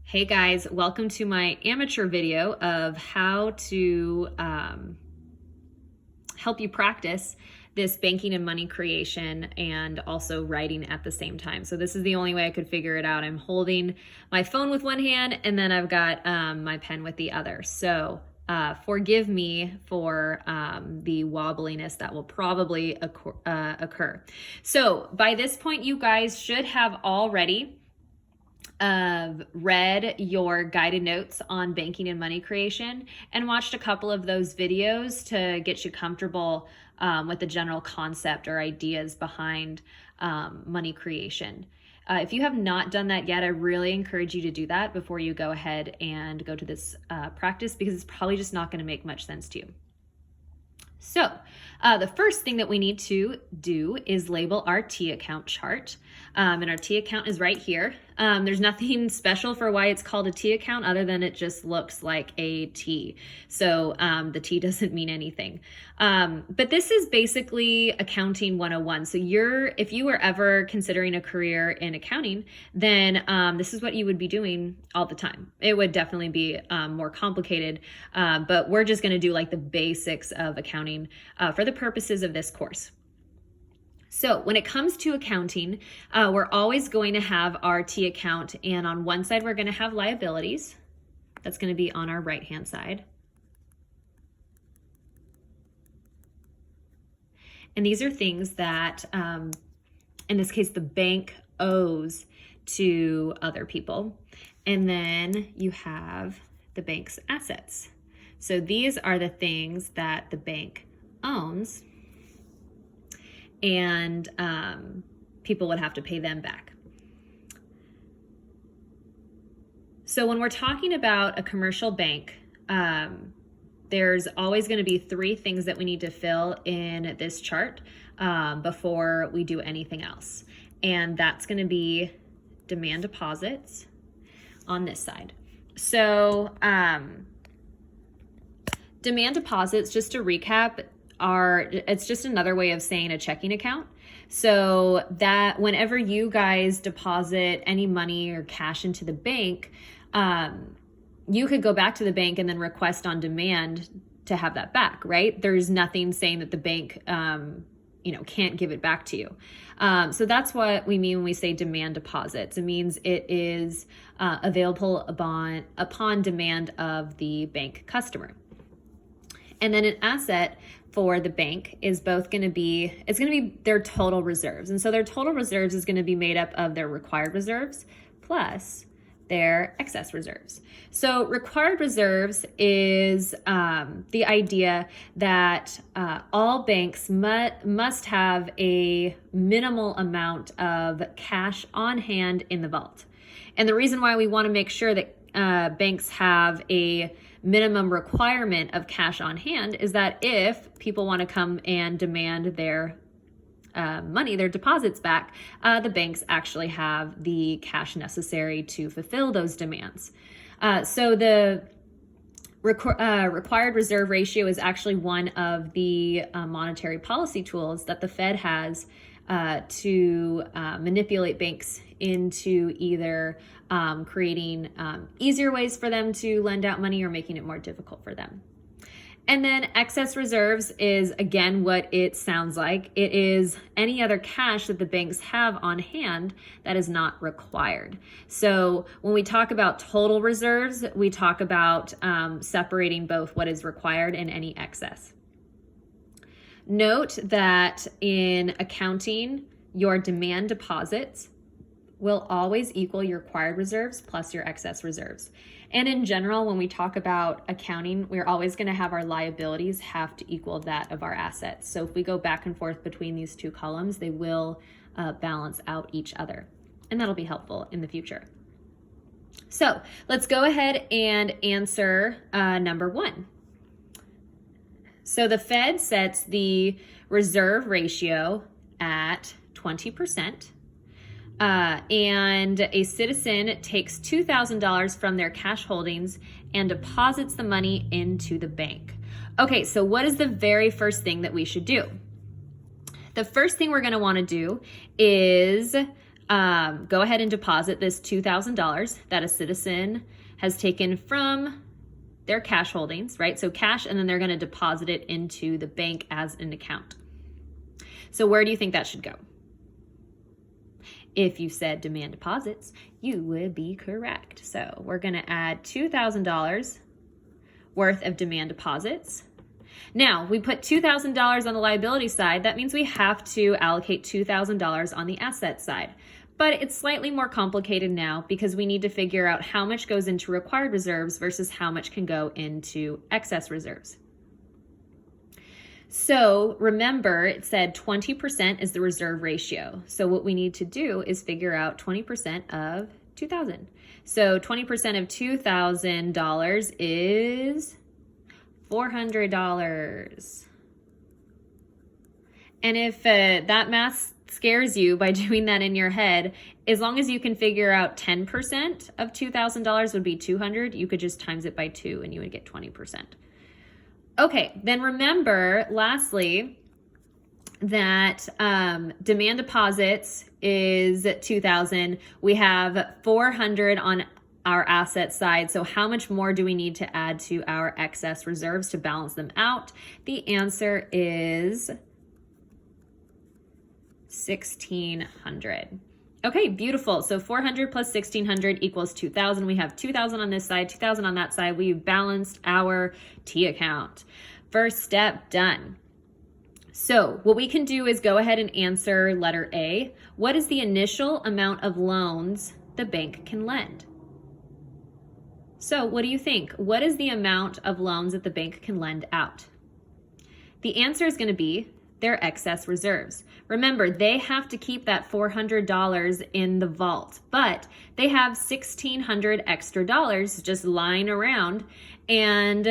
Hey guys, welcome to my amateur video of how to help you practice this banking and money creation and also writing at the same time. So this is the only way I could figure it out. I'm holding my phone with one hand and then I've got my pen with the other. So forgive me for the wobbliness that will probably occur. So by this point, you guys should have already read your guided notes on banking and money creation and watched a couple of those videos to get you comfortable with the general concept or ideas behind money creation. If you have not done that yet, I really encourage you to do that before you go ahead and go to this practice, because it's probably just not going to make much sense to you. So the first thing that we need to do is label our T account chart. And our T account is right here. There's nothing special for why it's called a T account other than it just looks like a T. So the T doesn't mean anything. But this is basically accounting 101. So if you were ever considering a career in accounting, then this is what you would be doing all the time. It would definitely be more complicated, but we're just going to do like the basics of accounting for the purposes of this course. So when it comes to accounting, we're always going to have our T account, and on one side we're going to have liabilities. That's going to be on our right-hand side. And these are things that, in this case, the bank owes to other people. And then you have the bank's assets. So these are the things that the bank owns, and people would have to pay them back. So when we're talking about a commercial bank, there's always going to be three things that we need to fill in this chart before we do anything else. And that's going to be demand deposits on this side. So demand deposits, just to recap, it's just another way of saying a checking account. So that whenever you guys deposit any money or cash into the bank, you could go back to the bank and then request on demand to have that back, right? There's nothing saying that the bank, can't give it back to you. So that's what we mean when we say demand deposits. It means it is available upon demand of the bank customer. And then an asset for the bank is going to be their total reserves. And so their total reserves is going to be made up of their required reserves plus their excess reserves. So required reserves is the idea that all banks must have a minimal amount of cash on hand in the vault. And the reason why we want to make sure that banks have a minimum requirement of cash on hand is that if people want to come and demand their money, their deposits back, the banks actually have the cash necessary to fulfill those demands. So the required reserve ratio is actually one of the monetary policy tools that the Fed has to manipulate banks into either creating easier ways for them to lend out money or making it more difficult for them. And then excess reserves is, again, what it sounds like. It is any other cash that the banks have on hand that is not required. So when we talk about total reserves, we talk about separating both what is required and any excess. Note that in accounting, your demand deposits will always equal your required reserves plus your excess reserves. And in general, when we talk about accounting, we're always going to have our liabilities have to equal that of our assets. So if we go back and forth between these two columns, they will balance out each other. And that'll be helpful in the future. So let's go ahead and answer number one. So the Fed sets the reserve ratio at 20%. And a citizen takes $2,000 from their cash holdings and deposits the money into the bank. Okay, so what is the very first thing that we should do? The first thing we're going to want to do is go ahead and deposit this $2,000 that a citizen has taken from their cash holdings, right? So cash, and then they're going to deposit it into the bank as an account. So where do you think that should go? If you said demand deposits, you would be correct. So we're going to add $2,000 worth of demand deposits. Now, we put $2,000 on the liability side. That means we have to allocate $2,000 on the asset side. But it's slightly more complicated now because we need to figure out how much goes into required reserves versus how much can go into excess reserves. So remember, it said 20% is the reserve ratio. So what we need to do is figure out 20% of 2,000. So 20% of $2,000 is $400. And if that math scares you by doing that in your head, as long as you can figure out 10% of $2,000 would be 200, you could just times it by 2 and you would get 20%. Okay, then remember, lastly, that demand deposits is 2,000. We have 400 on our asset side. So how much more do we need to add to our excess reserves to balance them out? The answer is 1,600. Okay, beautiful. So 400 plus 1,600 equals 2,000. We have 2,000 on this side, 2,000 on that side. We've balanced our T account. First step done. So what we can do is go ahead and answer letter A. What is the initial amount of loans the bank can lend? So what do you think? What is the amount of loans that the bank can lend out? The answer is going to be their excess reserves. Remember, they have to keep that $400 in the vault, but they have $1,600 extra dollars just lying around. And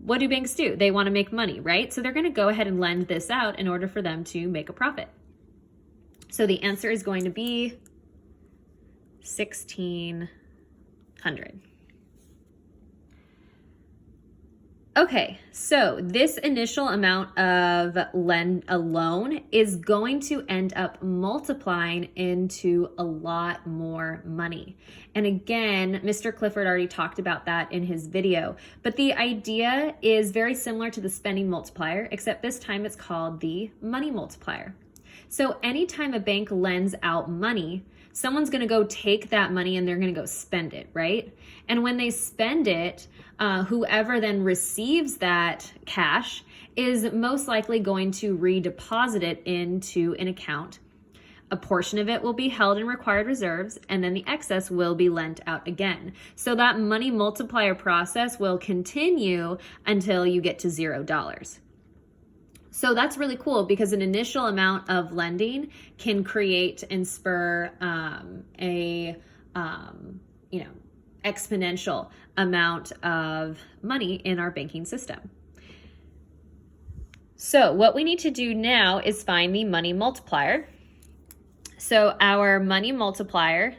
what do banks do? They want to make money, right? So they're going to go ahead and lend this out in order for them to make a profit. So the answer is going to be 1,600. Okay, so this initial amount of a loan is going to end up multiplying into a lot more money. And again, Mr. Clifford already talked about that in his video, but the idea is very similar to the spending multiplier, except this time it's called the money multiplier. So anytime a bank lends out money, someone's going to go take that money and they're going to go spend it, right? And when they spend it, whoever then receives that cash is most likely going to redeposit it into an account. A portion of it will be held in required reserves, and then the excess will be lent out again. So that money multiplier process will continue until you get to $0. So that's really cool because an initial amount of lending can create and spur exponential amount of money in our banking system. So what we need to do now is find the money multiplier. So our money multiplier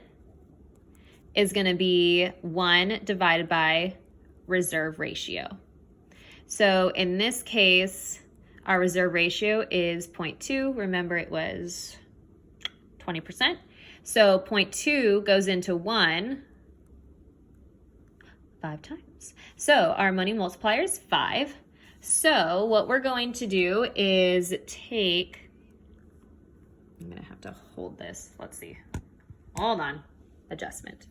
is going to be 1 divided by reserve ratio. So in this case, our reserve ratio is 0.2. Remember, it was 20%. So 0.2 goes into 1 5 times. So our money multiplier is 5. So what we're going to do is take, I'm going to have to hold this. Let's see. Hold on. Adjustment.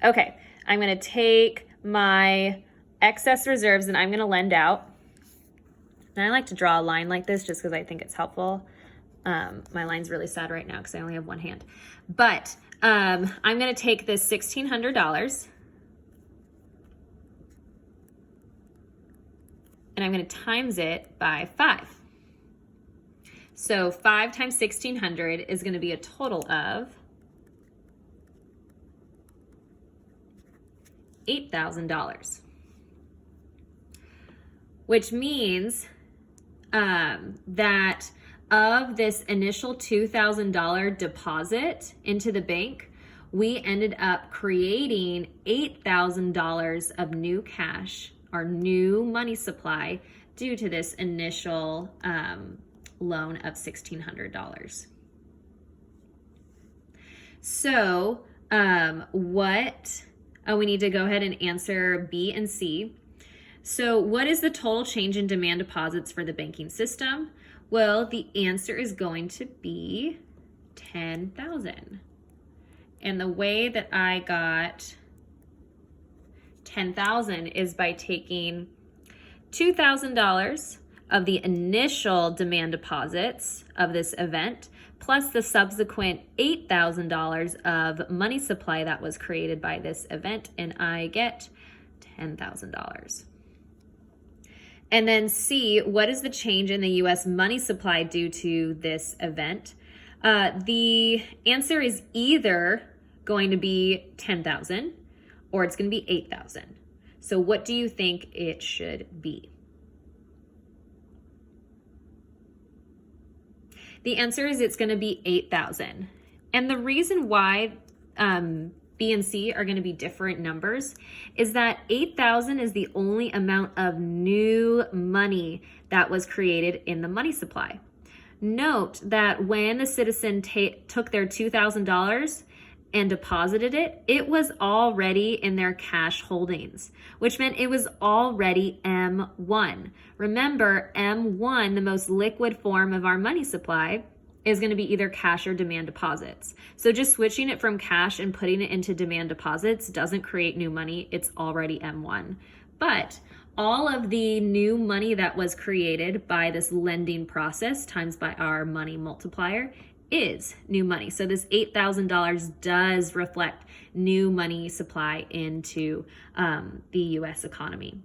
Okay. I'm going to take my excess reserves and I'm going to lend out. And I like to draw a line like this just because I think it's helpful. My line's really sad right now because I only have one hand. But I'm going to take this $1,600 and I'm going to times it by 5. So 5 times 1,600 is going to be a total of $8,000, which means that of this initial $2,000 deposit into the bank, we ended up creating $8,000 of new cash, our new money supply, due to this initial loan of $1,600. So we need to go ahead and answer B and C. So what is the total change in demand deposits for the banking system? Well, the answer is going to be 10,000. And the way that I got 10,000 is by taking $2,000 of the initial demand deposits of this event, plus the subsequent $8,000 of money supply that was created by this event, and I get $10,000. And then C, what is the change in the US money supply due to this event? The answer is either going to be 10,000 or it's going to be 8,000. So what do you think it should be? The answer is it's going to be 8,000. And the reason why B and C are going to be different numbers is that 8,000 is the only amount of new money that was created in the money supply. Note that when the citizen took their $2,000 and deposited it, it was already in their cash holdings, which meant it was already M1. Remember, M1, the most liquid form of our money supply, is going to be either cash or demand deposits. So just switching it from cash and putting it into demand deposits doesn't create new money. It's already M1. But all of the new money that was created by this lending process times by our money multiplier is new money. So this $8,000 does reflect new money supply into the US economy.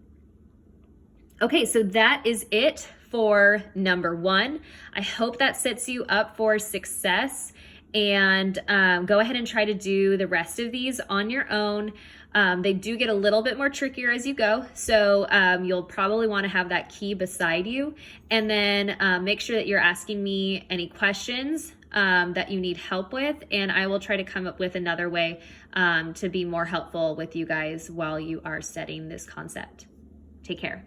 Okay, so that is it for number 1. I hope that sets you up for success, and go ahead and try to do the rest of these on your own. They do get a little bit more trickier as you go, so you'll probably want to have that key beside you, and then make sure that you're asking me any questions that you need help with, and I will try to come up with another way to be more helpful with you guys while you are studying this concept. Take care.